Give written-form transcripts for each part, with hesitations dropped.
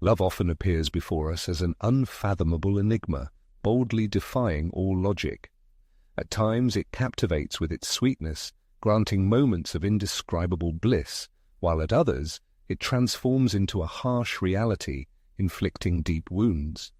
Love often appears before us as an unfathomable enigma, boldly defying all logic. At times it captivates with its sweetness, granting moments of indescribable bliss, while at others it transforms into a harsh reality, inflicting deep wounds.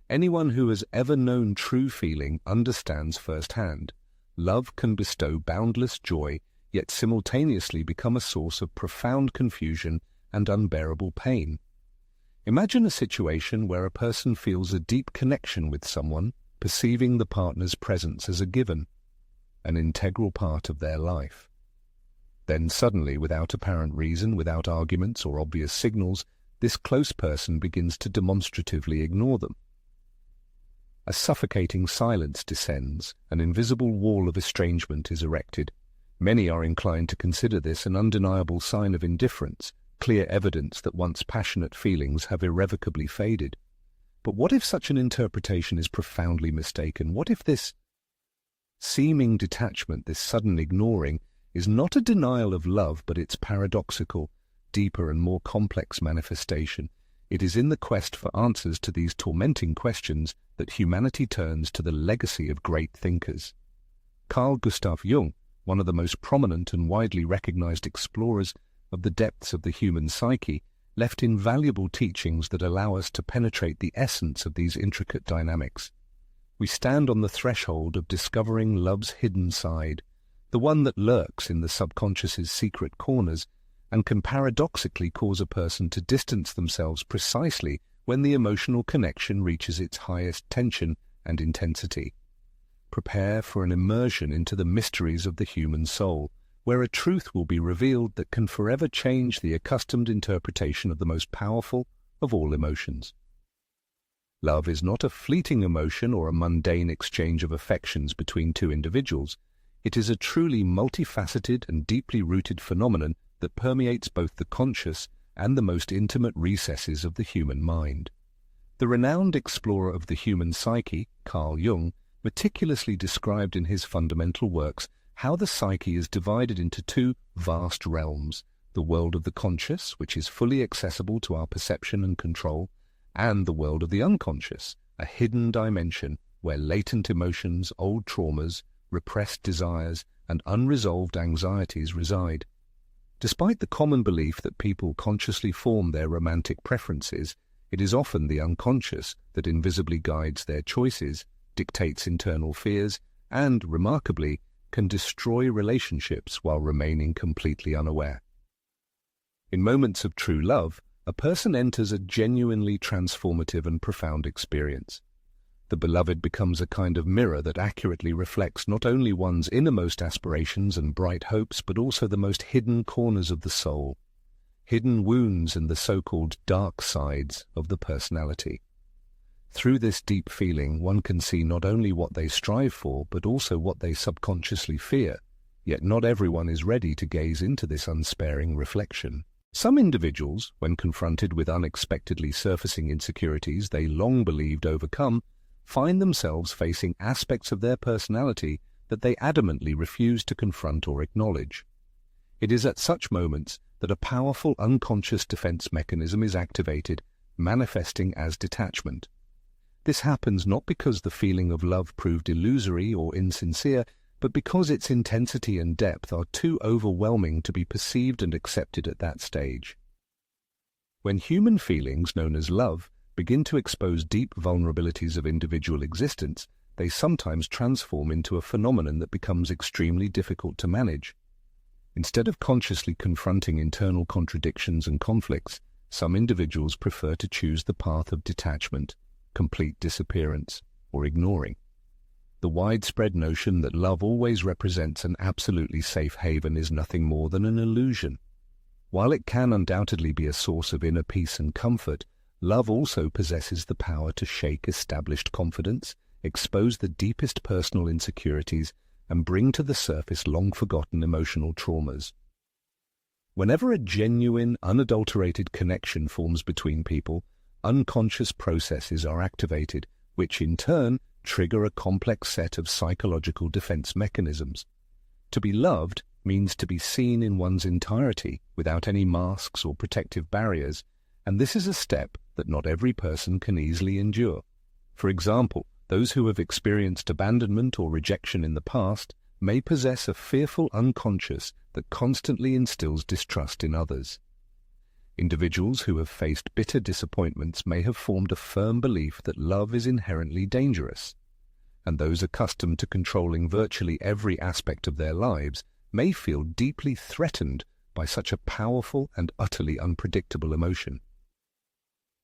Anyone who has ever known true feeling understands firsthand. Love can bestow boundless joy, yet simultaneously become a source of profound confusion and unbearable pain. Imagine a situation where a person feels a deep connection with someone, perceiving the partner's presence as a given, an integral part of their life. Then suddenly, without apparent reason, without arguments or obvious signals, this close person begins to demonstratively ignore them. A suffocating silence descends, an invisible wall of estrangement is erected. Many are inclined to consider this an undeniable sign of indifference, clear evidence that once passionate feelings have irrevocably faded. But what if such an interpretation is profoundly mistaken? What if this seeming detachment, this sudden ignoring, is not a denial of love, but its paradoxical, deeper and more complex manifestation? It is in the quest for answers to these tormenting questions that humanity turns to the legacy of great thinkers. Carl Gustav Jung, one of the most prominent and widely recognized explorers of the depths of the human psyche, left invaluable teachings that allow us to penetrate the essence of these intricate dynamics. We stand on the threshold of discovering love's hidden side, the one that lurks in the subconscious's secret corners and can paradoxically cause a person to distance themselves precisely when the emotional connection reaches its highest tension and intensity. Prepare for an immersion into the mysteries of the human soul, where a truth will be revealed that can forever change the accustomed interpretation of the most powerful of all emotions. Love is not a fleeting emotion or a mundane exchange of affections between two individuals. It is a truly multifaceted and deeply rooted phenomenon that permeates both the conscious and the most intimate recesses of the human mind. The renowned explorer of the human psyche, Carl Jung, meticulously described in his fundamental works how the psyche is divided into two vast realms, the world of the conscious, which is fully accessible to our perception and control, and the world of the unconscious, a hidden dimension where latent emotions, old traumas, repressed desires, and unresolved anxieties reside. Despite the common belief that people consciously form their romantic preferences, it is often the unconscious that invisibly guides their choices, dictates internal fears, and, remarkably, can destroy relationships while remaining completely unaware. In moments of true love, a person enters a genuinely transformative and profound experience. The beloved becomes a kind of mirror that accurately reflects not only one's innermost aspirations and bright hopes, but also the most hidden corners of the soul, hidden wounds and the so-called dark sides of the personality. Through this deep feeling, one can see not only what they strive for, but also what they subconsciously fear. Yet not everyone is ready to gaze into this unsparing reflection. Some individuals, when confronted with unexpectedly surfacing insecurities they long believed overcome, find themselves facing aspects of their personality that they adamantly refuse to confront or acknowledge. It is at such moments that a powerful unconscious defense mechanism is activated, manifesting as detachment. This happens not because the feeling of love proved illusory or insincere, but because its intensity and depth are too overwhelming to be perceived and accepted at that stage. When human feelings, known as love, begin to expose deep vulnerabilities of individual existence, they sometimes transform into a phenomenon that becomes extremely difficult to manage. Instead of consciously confronting internal contradictions and conflicts, some individuals prefer to choose the path of detachment, complete disappearance, or ignoring. The widespread notion that love always represents an absolutely safe haven is nothing more than an illusion. While it can undoubtedly be a source of inner peace and comfort, love also possesses the power to shake established confidence, expose the deepest personal insecurities, and bring to the surface long-forgotten emotional traumas. Whenever a genuine, unadulterated connection forms between people, unconscious processes are activated, which in turn trigger a complex set of psychological defense mechanisms. To be loved means to be seen in one's entirety, without any masks or protective barriers, and this is a step that not every person can easily endure. For example, those who have experienced abandonment or rejection in the past may possess a fearful unconscious that constantly instills distrust in others. Individuals who have faced bitter disappointments may have formed a firm belief that love is inherently dangerous, and those accustomed to controlling virtually every aspect of their lives may feel deeply threatened by such a powerful and utterly unpredictable emotion.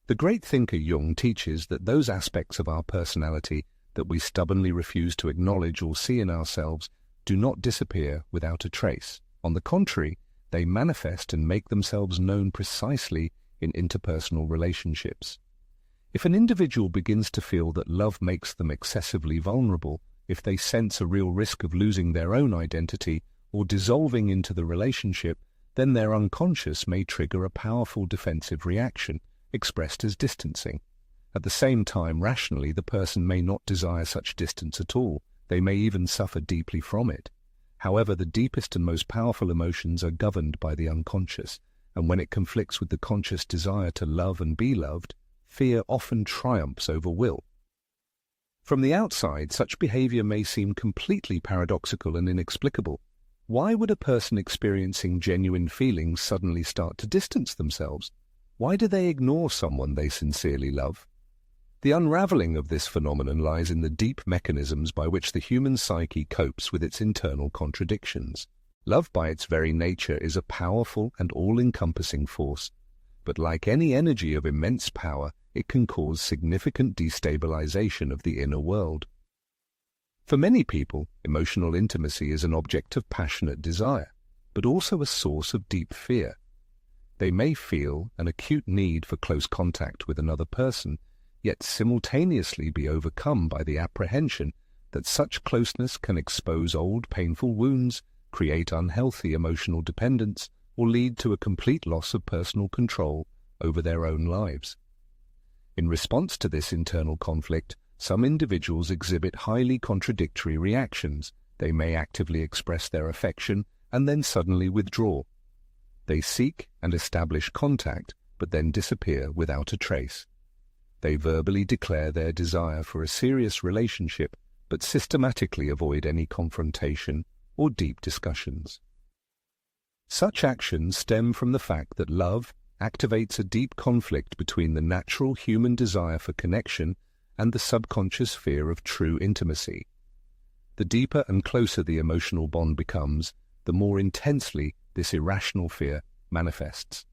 The great thinker Jung teaches that those aspects of our personality that we stubbornly refuse to acknowledge or see in ourselves do not disappear without a trace. On the contrary, they manifest and make themselves known precisely in interpersonal relationships. If an individual begins to feel that love makes them excessively vulnerable, if they sense a real risk of losing their own identity or dissolving into the relationship, then their unconscious may trigger a powerful defensive reaction, expressed as distancing. At the same time, rationally, the person may not desire such distance at all. They may even suffer deeply from it. However, the deepest and most powerful emotions are governed by the unconscious, and when it conflicts with the conscious desire to love and be loved, fear often triumphs over will. From the outside, such behavior may seem completely paradoxical and inexplicable. Why would a person experiencing genuine feelings suddenly start to distance themselves? Why do they ignore someone they sincerely love? The unraveling of this phenomenon lies in the deep mechanisms by which the human psyche copes with its internal contradictions. Love by its very nature is a powerful and all-encompassing force, but like any energy of immense power, it can cause significant destabilization of the inner world. For many people, emotional intimacy is an object of passionate desire, but also a source of deep fear. They may feel an acute need for close contact with another person, yet simultaneously be overcome by the apprehension that such closeness can expose old painful wounds, create unhealthy emotional dependence, or lead to a complete loss of personal control over their own lives. In response to this internal conflict, some individuals exhibit highly contradictory reactions. They may actively express their affection and then suddenly withdraw. They seek and establish contact, but then disappear without a trace. They verbally declare their desire for a serious relationship, but systematically avoid any confrontation or deep discussions. Such actions stem from the fact that love activates a deep conflict between the natural human desire for connection and the subconscious fear of true intimacy. The deeper and closer the emotional bond becomes, the more intensely this irrational fear manifests.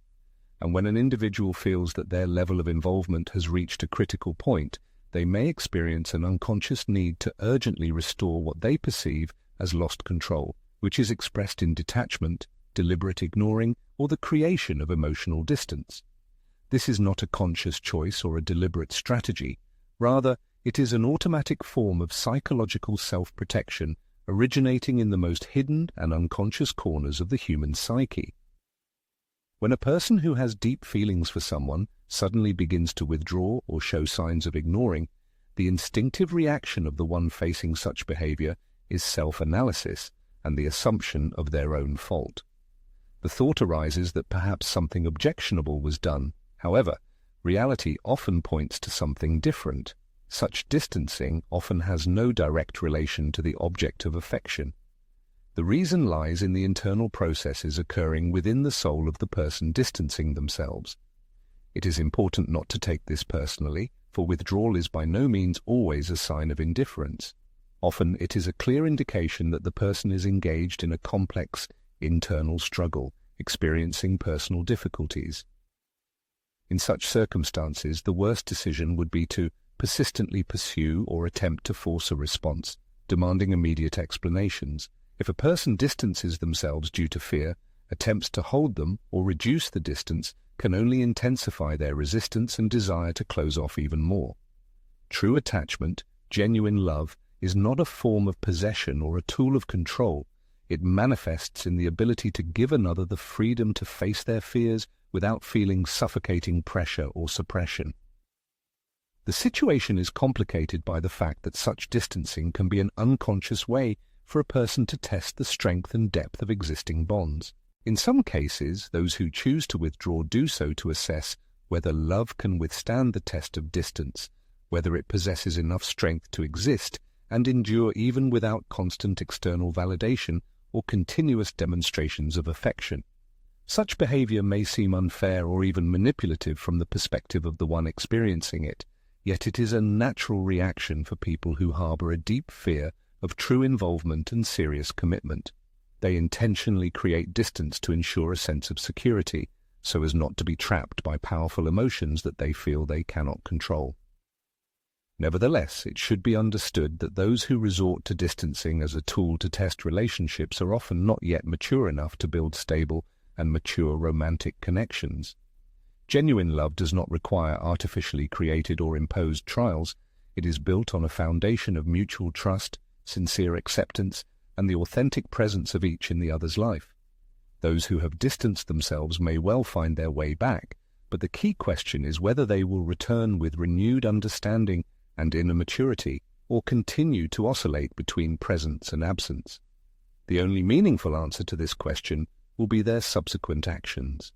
And when an individual feels that their level of involvement has reached a critical point, they may experience an unconscious need to urgently restore what they perceive as lost control, which is expressed in detachment, deliberate ignoring, or the creation of emotional distance. This is not a conscious choice or a deliberate strategy. Rather, it is an automatic form of psychological self-protection originating in the most hidden and unconscious corners of the human psyche. When a person who has deep feelings for someone suddenly begins to withdraw or show signs of ignoring, the instinctive reaction of the one facing such behavior is self-analysis and the assumption of their own fault. The thought arises that perhaps something objectionable was done. However, reality often points to something different. Such distancing often has no direct relation to the object of affection. The reason lies in the internal processes occurring within the soul of the person distancing themselves. It is important not to take this personally, for withdrawal is by no means always a sign of indifference. Often it is a clear indication that the person is engaged in a complex internal struggle, experiencing personal difficulties. In such circumstances, the worst decision would be to persistently pursue or attempt to force a response, demanding immediate explanations. If a person distances themselves due to fear, attempts to hold them or reduce the distance can only intensify their resistance and desire to close off even more. True attachment, genuine love, is not a form of possession or a tool of control. It manifests in the ability to give another the freedom to face their fears without feeling suffocating pressure or suppression. The situation is complicated by the fact that such distancing can be an unconscious way for a person to test the strength and depth of existing bonds. In some cases, those who choose to withdraw do so to assess whether love can withstand the test of distance, whether it possesses enough strength to exist and endure even without constant external validation or continuous demonstrations of affection. Such behavior may seem unfair or even manipulative from the perspective of the one experiencing it, yet it is a natural reaction for people who harbor a deep fear of true involvement and serious commitment. They intentionally create distance to ensure a sense of security, so as not to be trapped by powerful emotions that they feel they cannot control. Nevertheless, it should be understood that those who resort to distancing as a tool to test relationships are often not yet mature enough to build stable and mature romantic connections. Genuine love does not require artificially created or imposed trials. It is built on a foundation of mutual trust, sincere acceptance, and the authentic presence of each in the other's life. Those who have distanced themselves may well find their way back, but the key question is whether they will return with renewed understanding and inner maturity, or continue to oscillate between presence and absence. The only meaningful answer to this question will be their subsequent actions.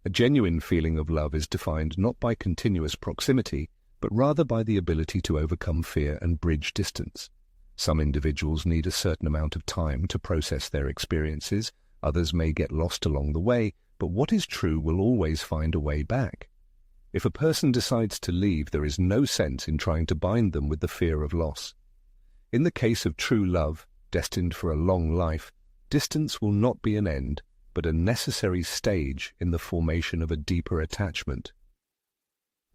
A genuine feeling of love is defined not by continuous proximity, but rather by the ability to overcome fear and bridge distance. Some individuals need a certain amount of time to process their experiences, others may get lost along the way, but what is true will always find a way back. If a person decides to leave, there is no sense in trying to bind them with the fear of loss. In the case of true love, destined for a long life, distance will not be an end, but a necessary stage in the formation of a deeper attachment.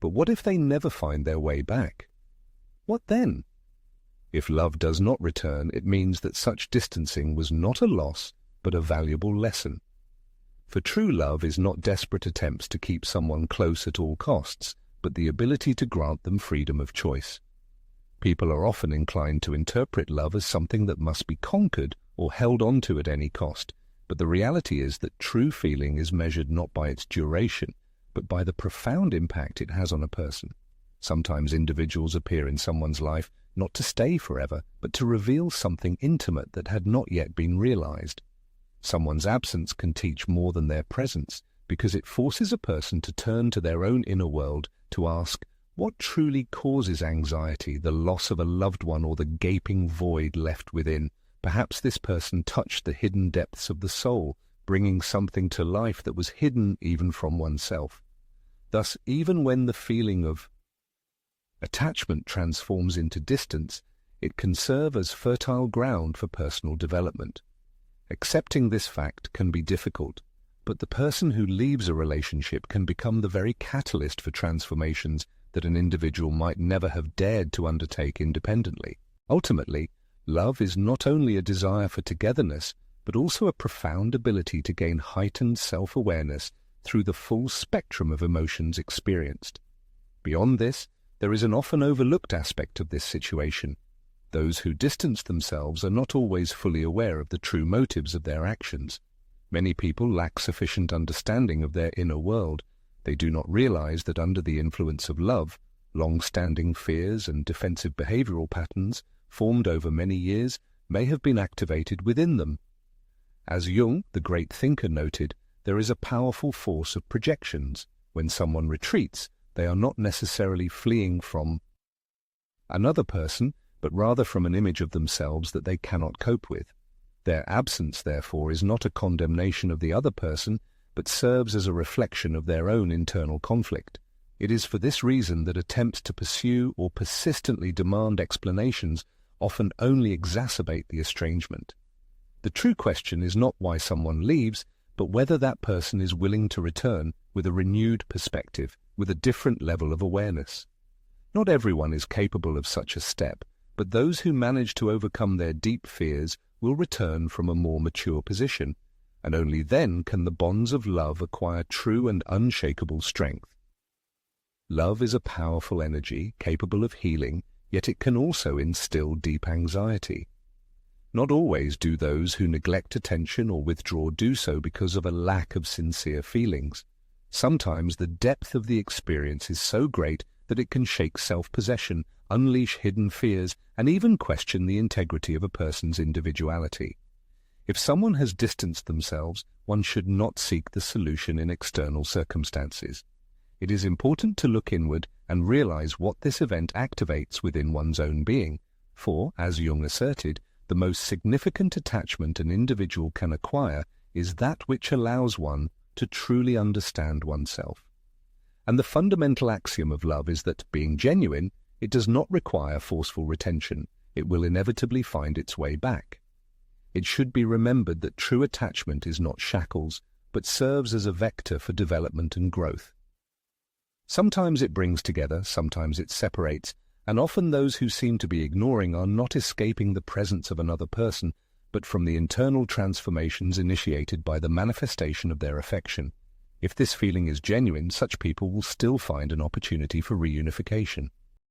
But what if they never find their way back? What then? If love does not return, it means that such distancing was not a loss, but a valuable lesson. For true love is not desperate attempts to keep someone close at all costs, but the ability to grant them freedom of choice. People are often inclined to interpret love as something that must be conquered or held on to at any cost, but the reality is that true feeling is measured not by its duration, but by the profound impact it has on a person. Sometimes individuals appear in someone's life not to stay forever, but to reveal something intimate that had not yet been realized. Someone's absence can teach more than their presence, because it forces a person to turn to their own inner world to ask, what truly causes anxiety, the loss of a loved one or the gaping void left within? Perhaps this person touched the hidden depths of the soul, bringing something to life that was hidden even from oneself. Thus, even when the feeling of attachment transforms into distance, it can serve as fertile ground for personal development. Accepting this fact can be difficult, but the person who leaves a relationship can become the very catalyst for transformations that an individual might never have dared to undertake independently. Ultimately, love is not only a desire for togetherness, but also a profound ability to gain heightened self-awareness through the full spectrum of emotions experienced. Beyond this, there is an often overlooked aspect of this situation. Those who distance themselves are not always fully aware of the true motives of their actions. Many people lack sufficient understanding of their inner world. They do not realize that under the influence of love, long-standing fears and defensive behavioral patterns formed over many years may have been activated within them. As Jung, the great thinker, noted, there is a powerful force of projections. When someone retreats, they are not necessarily fleeing from another person, but rather from an image of themselves that they cannot cope with. Their absence, therefore, is not a condemnation of the other person, but serves as a reflection of their own internal conflict. It is for this reason that attempts to pursue or persistently demand explanations often only exacerbate the estrangement. The true question is not why someone leaves, but whether that person is willing to return with a renewed perspective, with a different level of awareness. Not everyone is capable of such a step, but those who manage to overcome their deep fears will return from a more mature position, and only then can the bonds of love acquire true and unshakable strength. Love is a powerful energy capable of healing, yet it can also instill deep anxiety. Not always do those who neglect attention or withdraw do so because of a lack of sincere feelings. Sometimes the depth of the experience is so great that it can shake self-possession, unleash hidden fears, and even question the integrity of a person's individuality. If someone has distanced themselves, one should not seek the solution in external circumstances. it is important to look inward and realize what this event activates within one's own being, for, as Jung asserted, the most significant attachment an individual can acquire is that which allows one to truly understand oneself. And the fundamental axiom of love is that, being genuine, it does not require forceful retention. It will inevitably find its way back. It should be remembered that true attachment is not shackles, but serves as a vector for development and growth. Sometimes it brings together, sometimes it separates, and often those who seem to be ignoring are not escaping the presence of another person, but from the internal transformations initiated by the manifestation of their affection. If this feeling is genuine, such people will still find an opportunity for reunification.